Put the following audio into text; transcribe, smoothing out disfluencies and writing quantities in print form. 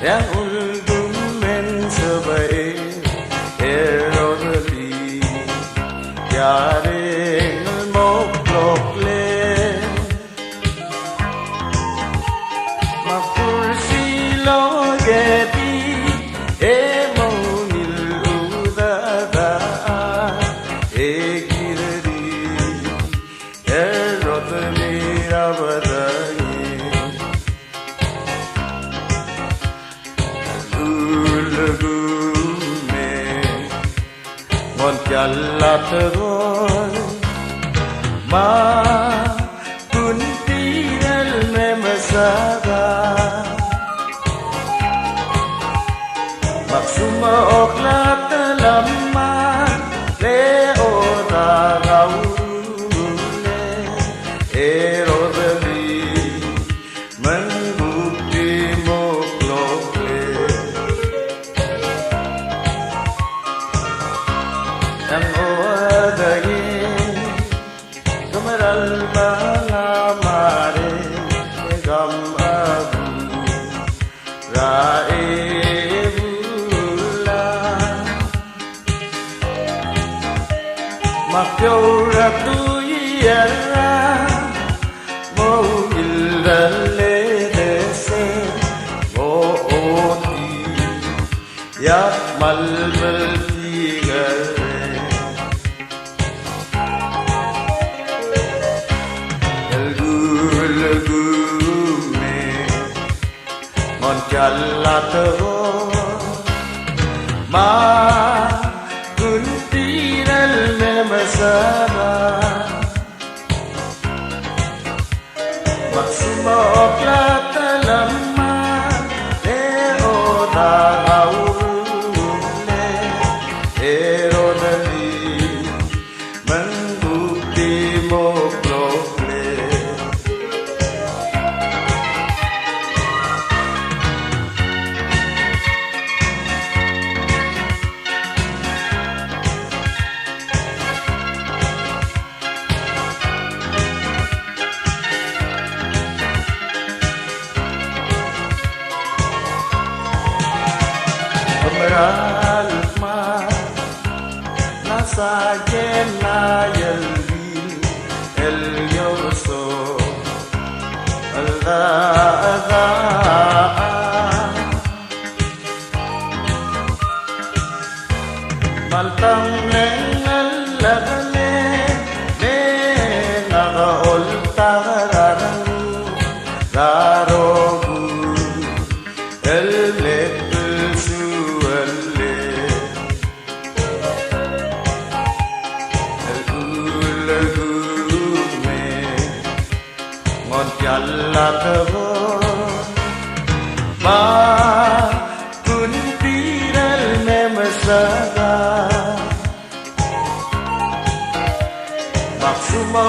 yang uldum men sebae erodli yare mok lokle ma kursi logeti e monil udada e girdi erodli rabadai Mon jalat roy ma kunti el memesada maksuma oklat lama le ora raule erodli menbukti moklokle yang odagi kemeral malamare gam abu raebula makyo ratu yara mo ilale dese o oti yak malmal tigar Mon jalat ma kunti el memesara maksuma oklat lama e oda aule erodali mengbukti moklokle Alma nasa llena y el lloroso alda maltang neng lagale ne naga oltararang darogu el jalat ma kunti el memesara maksuma